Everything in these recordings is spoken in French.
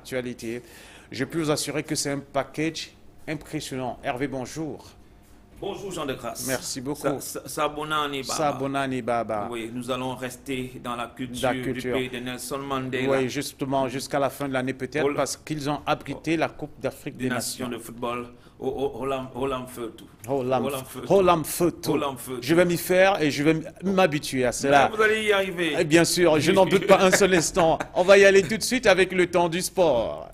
l'actualité. Je peux vous assurer que c'est un package impressionnant. Hervé, bonjour. Bonjour Jean de Grasse. Merci beaucoup. Sabonani Baba. Sabonani Baba. Oui, nous allons rester dans la culture du pays de Nelson Mandela. Oui, justement, jusqu'à la fin de l'année peut-être, parce qu'ils ont abrité la Coupe d'Afrique des Nations de football. Holam Feutou. Holam Feutou. Je vais m'y faire et je vais m'habituer à cela. Vous allez y arriver. Et bien sûr, je n'en doute pas un seul instant. On va y aller tout de suite avec le temps du sport.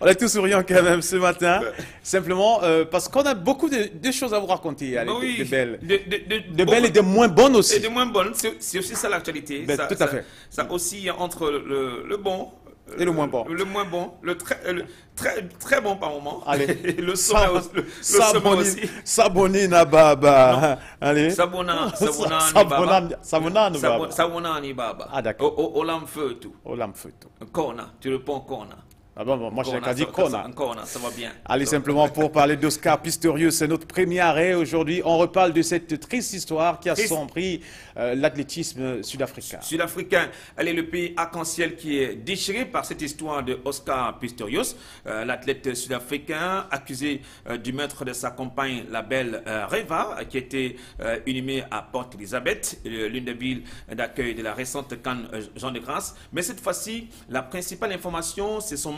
On est tous souriants quand même ce matin, simplement parce qu'on a beaucoup de choses à vous raconter, de belles. De belles et de moins bonnes aussi. Et de moins bonnes, c'est aussi ça l'actualité. Tout à fait. Ça aussi entre le bon et le moins bon. Le moins bon, le très bon par moment. Allez. Le sommet aussi. Sabonina Baba. Allez. Sabonani Baba. Ah d'accord. Olam Feutou. Olam Feutou. Kona, tu réponds Kona. Ah bon, moi j'ai qu'à dire Kona. Ça va bien. Allez, simplement pour parler d'Oscar Pistorius, c'est notre premier arrêt aujourd'hui. On reparle de cette triste histoire qui a sombré l'athlétisme sud-africain. Allez, le pays arc-en-ciel qui est déchiré par cette histoire de Oscar Pistorius, l'athlète sud-africain accusé du meurtre de sa compagne, la belle Reva, qui était inhumée à Port Elizabeth, l'une des villes d'accueil de la récente CAN Jean de Grasse. Mais cette fois-ci, la principale information, c'est son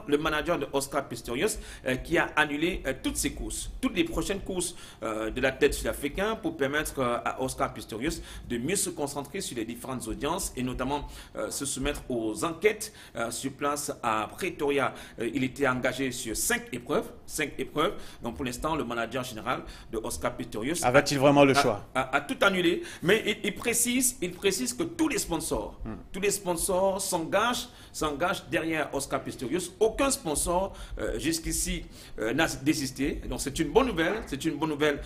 le manager de Oscar Pistorius, qui a annulé toutes ses courses, toutes les prochaines courses de l'athlète sud-africain pour permettre à Oscar Pistorius de mieux se concentrer sur les différentes audiences et notamment se soumettre aux enquêtes sur place à Pretoria. Il était engagé sur 5 épreuves. Donc pour l'instant, le manager général de Oscar Pistorius avait-il vraiment le choix? A tout annulé, mais il précise que tous les sponsors s'engagent derrière Oscar Pistorius. Aucun sponsor jusqu'ici n'a désisté. Donc c'est une bonne nouvelle,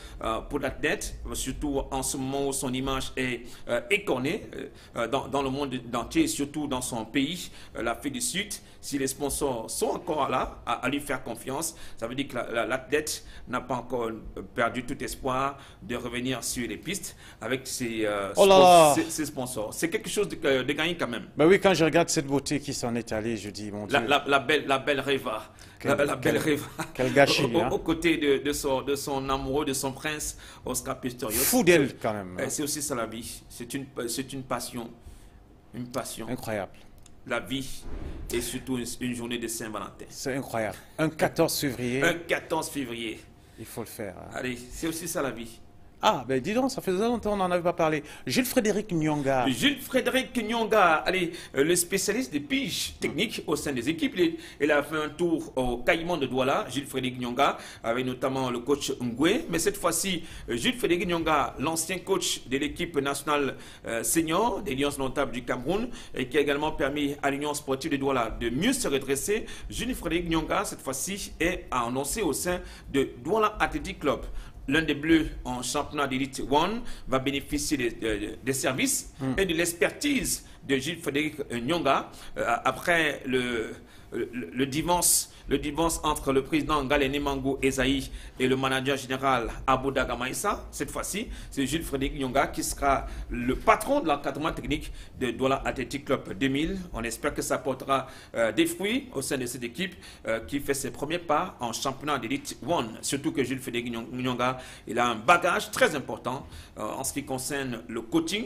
pour l'athlète, surtout en ce moment où son image est écornée dans le monde entier, et surtout dans son pays, l'Afrique du Sud. Si les sponsors sont encore là à lui faire confiance, ça veut dire que l'athlète n'a pas encore perdu tout espoir de revenir sur les pistes avec ses sponsors. C'est quelque chose de gagné quand même. Ben oui, quand je regarde cette beauté qui s'en est allée, je dis, mon Dieu. La belle Reva. Quel gâchis. Aux côtés de son amoureux, de son prince, Oscar Pistorius. Fou d'elle quand même. C'est aussi ça la vie. C'est une passion. Une passion. Incroyable. La vie et surtout une journée de Saint-Valentin. C'est incroyable. Un 14 février. Un 14 février. Il faut le faire. Allez, c'est aussi ça la vie. Ah, ben dis donc, ça fait longtemps qu'on n'en avait pas parlé. Jules-Frédéric Nyonga. Jules-Frédéric Nyonga, allez, le spécialiste des piges techniques au sein des équipes. Il a fait un tour au Caïman de Douala, Jules-Frédéric Nyonga, avec notamment le coach Ngwe. Mais cette fois-ci, Jules-Frédéric Nyonga, l'ancien coach de l'équipe nationale senior des Lions notables du Cameroun, et qui a également permis à l'Union sportive de Douala de mieux se redresser. Jules-Frédéric Nyonga, cette fois-ci, est annoncé au sein de Douala Athletic Club. L'un des Bleus en championnat d'élite 1 va bénéficier des services et de l'expertise de Jules-Frédéric Nyonga après le divorce entre le président Galene Mango Esaïe et le manager général Abou Dagamaïssa. Cette fois-ci, c'est Jules-Frédéric Nyonga qui sera le patron de l'encadrement technique de Douala Athletic Club 2000. On espère que ça portera des fruits au sein de cette équipe qui fait ses premiers pas en championnat d'élite 1. Surtout que Jules-Frédéric Nyonga, il a un bagage très important en ce qui concerne le coaching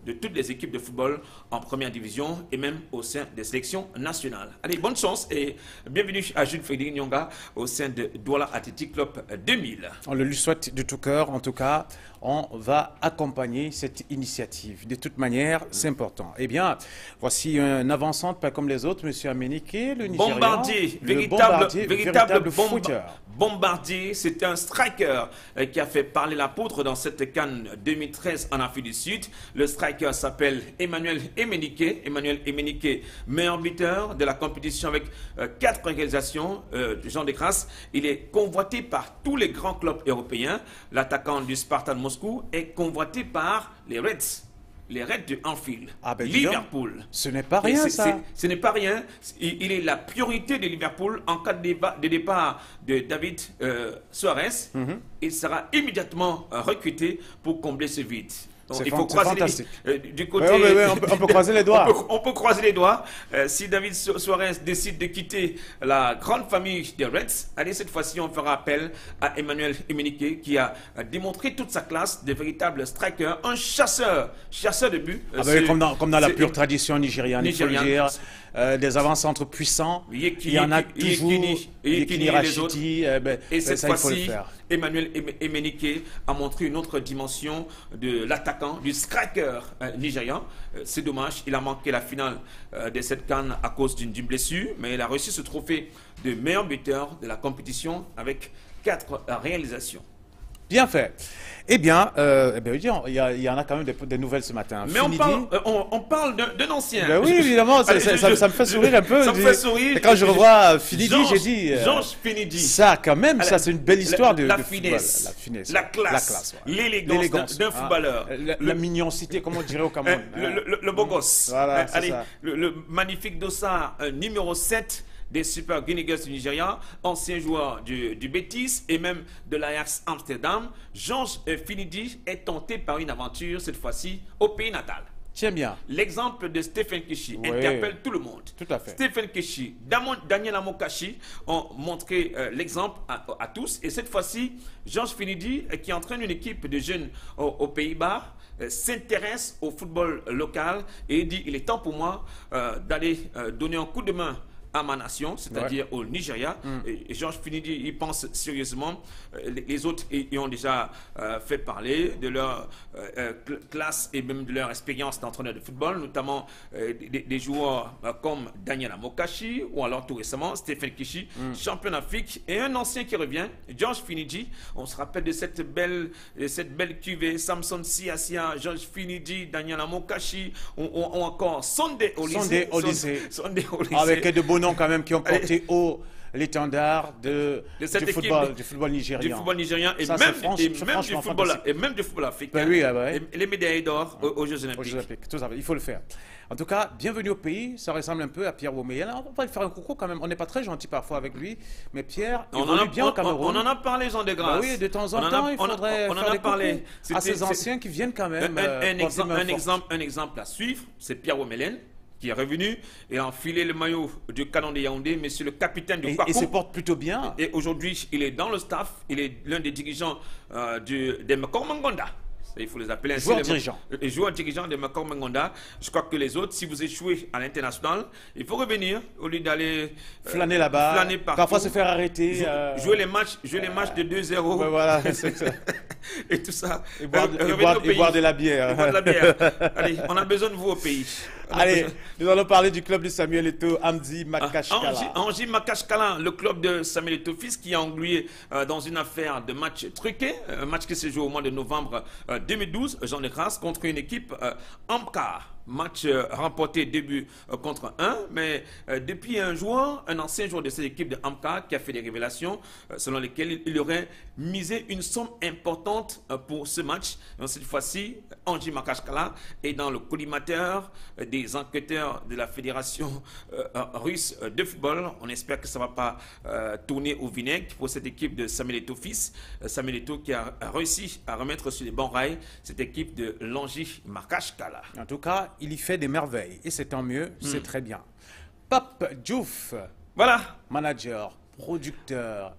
de toutes les équipes de football en première division et même au sein des sélections nationales. Allez, bonne chance et bienvenue à Jules-Frédéric Nyonga au sein de Douala Athletic Club 2000. On le lui souhaite de tout cœur. En tout cas, on va accompagner cette initiative. De toute manière, c'est important. Eh bien, voici un avançant, pas comme les autres, M. Amenike, le Nigérian. Bombardier, véritable Bombardier, c'est un striker qui a fait parler la poudre dans cette CAN 2013 en Afrique du Sud. Le striker s'appelle Emmanuel Emenike, meilleur buteur de la compétition avec 4 réalisations. Jean de Grasse, il est convoité par tous les grands clubs européens. L'attaquant du Spartan Moscou est convoité par les Reds. les Reds de Anfield. Ah ben, dis donc, Liverpool. ce n'est pas rien, ça. Ce n'est pas rien. Il est la priorité de Liverpool en cas de départ de David Suarez. Il sera immédiatement recruté pour combler ce vide. Donc, il faut croiser fantastique. du côté. Ouais, on peut croiser les doigts. On peut croiser les doigts. Si David Suarez décide de quitter la grande famille des Reds, allez, cette fois-ci, on fera appel à Emmanuel Emenike qui a démontré toute sa classe de véritable striker, un chasseur de but. Comme dans la pure tradition nigériane, il faut le dire. Des avant-centres puissants, il y en a toujours. Yekini et les autres. Et ça, cette fois-ci, Emmanuel Emenike a montré une autre dimension de l'attaquant, du striker nigérian. C'est dommage, il a manqué la finale de cette CAN à cause d'une blessure, mais il a reçu ce trophée de meilleur buteur de la compétition avec 4 réalisations. Bien fait. Eh bien, il y en a quand même des nouvelles ce matin. Mais on parle d'un ancien. Ben oui, évidemment, ça me fait sourire un peu. Ça me fait sourire. Et quand je revois Finidi, j'ai dit... Georges Finidi. Ça, quand même, ça c'est une belle histoire de finesse, la finesse. La classe. Ouais. L'élégance d'un footballeur. La mignoncité, comme on dirait au Cameroun. Le beau gosse. Voilà, allez, ça. Le magnifique dossard numéro 7 des Super Guinea du Nigeria, ancien joueur du Betis et même de l'Ajax Amsterdam. Georges Finidi est tenté par une aventure, cette fois-ci, au pays natal. Tiens bien. L'exemple de Stephen Keshi interpelle tout le monde. Tout à fait. Stephen Keshi, Daniel Amokachi ont montré l'exemple à tous. Et cette fois-ci, Georges Finidi, qui entraîne une équipe de jeunes aux Pays-Bas, s'intéresse au football local et dit il est temps pour moi d'aller donner un coup de main à ma nation, c'est-à-dire au Nigeria. Et Georges Finidi, il pense sérieusement. Les autres y ont déjà fait parler de leur classe et même de leur expérience d'entraîneur de football, notamment des joueurs comme Daniel Amokachi ou alors tout récemment Stephen Keshi, champion d'Afrique, et un ancien qui revient, Georges Finidi. On se rappelle de cette belle cuvée, Samson Siasia, Georges Finidi, Daniel Amokachi, ou encore Sunday Oliseh. Avec de beaux noms quand même qui ont porté haut l'étendard du football nigérien. Du football nigérien et même du football africain. Ben oui, et les médailles d'or aux Jeux Olympiques. Tout ça, il faut le faire. En tout cas, bienvenue au pays. Ça ressemble un peu à Pierre Omeyen. On va lui faire un coucou quand même. On n'est pas très gentil parfois avec lui, mais Pierre, il évolue bien au Cameroun. On en a parlé, Jean de Grasse. Oui, de temps en temps, il faudrait faire des coucous à ces anciens qui viennent quand même. Un exemple à suivre, c'est Pierre Omeyen, qui est revenu et a enfilé le maillot du Canon de Yaoundé, monsieur le capitaine du Kwakou. Et se porte plutôt bien. Et aujourd'hui, il est dans le staff, il est l'un des dirigeants des Mekong Mangonda. Il faut les appeler ainsi. Les joueurs dirigeants de Mekong Mangonda. Je crois que les autres, si vous échouez à l'international, il faut revenir au lieu d'aller flâner là-bas. Flâner partout. Parfois se faire arrêter. Jouer les matchs de 2-0. Ouais, voilà, c'est ça. Et tout ça. Et boire de la bière. Allez, on a besoin de vous au pays. Allez, nous allons parler du club de Samuel Eto'o, Amzi Makashkala. Amzi Makashkala, le club de Samuel Eto'o fils qui a englué dans une affaire de match truqué, un match qui se joue au mois de novembre 2012, Jean de Grasse, contre une équipe Amka. Match remporté début contre 1, mais depuis un ancien joueur de cette équipe de Amka qui a fait des révélations selon lesquelles il aurait misé une somme importante pour ce match. Donc, cette fois-ci, Amzi Makashkala est dans le collimateur des enquêteurs de la fédération russe de football. On espère que ça ne va pas tourner au vinaigre pour cette équipe de Samuel Eto'o fils. Samuel Eto'o qui a réussi à remettre sur les bons rails cette équipe de Amzi Makashkala. En tout cas, il y fait des merveilles et c'est tant mieux, c'est très bien. Pape Diouf, voilà, manager, producteur,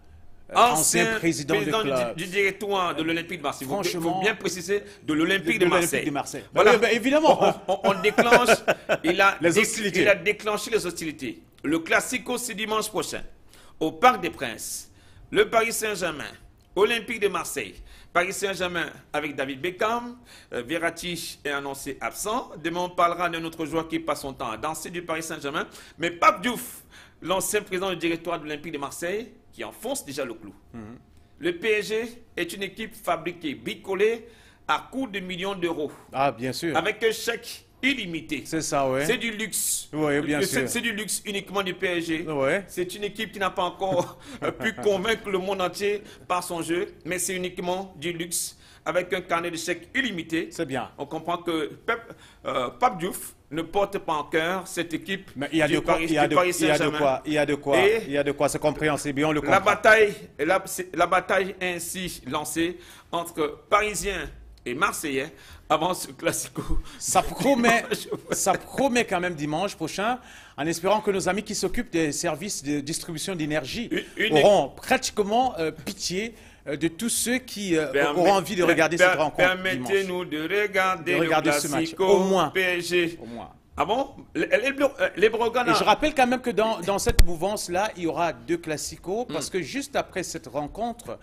ancien président du directoire de l'Olympique de Marseille. Franchement, il faut bien préciser de l'Olympique de Marseille. Voilà. Ben, évidemment, on déclenche. Il a déclenché les hostilités. Le Classico, c'est dimanche prochain au Parc des Princes. Le Paris Saint-Germain, Olympique de Marseille. Paris Saint-Germain avec David Beckham. Verratti est annoncé absent. Demain, on parlera d'un autre joueur qui passe son temps à danser du Paris Saint-Germain. Mais Pape Diouf, l'ancien président du directoire de l'Olympique de Marseille, qui enfonce déjà le clou. Le PSG est une équipe fabriquée, bricolée à coût de millions d'euros. Ah, bien sûr. Avec un chèque illimité. C'est ça, ouais. C'est du luxe. Oui, bien sûr. C'est du luxe uniquement du PSG. Ouais. C'est une équipe qui n'a pas encore pu convaincre le monde entier par son jeu, mais c'est uniquement du luxe avec un carnet de chèques illimité. C'est bien. On comprend que Pape Diouf ne porte pas en cœur cette équipe Mais il y a de quoi, Paris Saint-Germain. il y a de quoi, c'est compréhensible, on le comprend. La bataille ainsi lancée entre Parisiens et Marseillais avant ce classico. Ça promet quand même dimanche prochain, en espérant que nos amis qui s'occupent des services de distribution d'énergie auront pratiquement pitié de tous ceux qui auront envie de regarder cette rencontre. Permettez-nous de regarder le ce match, classico au moins. PSG. Au moins. Ah bon? Les Brogana. Et je rappelle quand même que dans cette mouvance-là, il y aura 2 classicos, parce que juste après cette rencontre,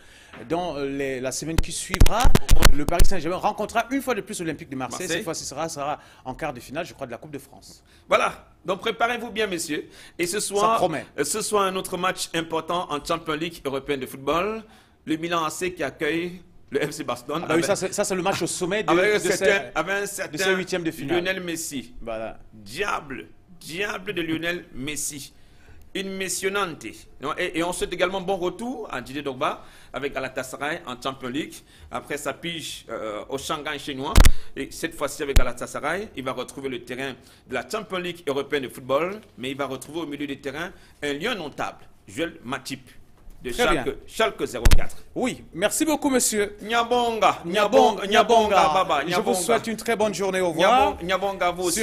dans la semaine qui suivra, le Paris Saint-Germain rencontrera une fois de plus l'Olympique de Marseille. Cette fois-ci, sera en quart de finale, je crois, de la Coupe de France. Voilà. Donc préparez-vous bien, messieurs. Et ce soir, un autre match important en Champions League européenne de football. Le Milan AC qui accueille le FC Barcelone. Ah bah oui, ça c'est le match au sommet de ce huitième de finale. Lionel Messi. Voilà. Diable de Lionel Messi. Impressionnante. Et on souhaite également bon retour à Didier Drogba avec Galatasaray en Champions League. Après sa pige au Shanghai chinois. Et cette fois-ci avec Galatasaray, il va retrouver le terrain de la Champions League européenne de football. Mais il va retrouver au milieu du terrain un lion notable, Joël Matip. De Schalke 04. Oui, merci beaucoup, monsieur. Nyabonga, Baba. Nyabonga. Je vous souhaite une très bonne journée. Au revoir. Nyabonga, vous aussi.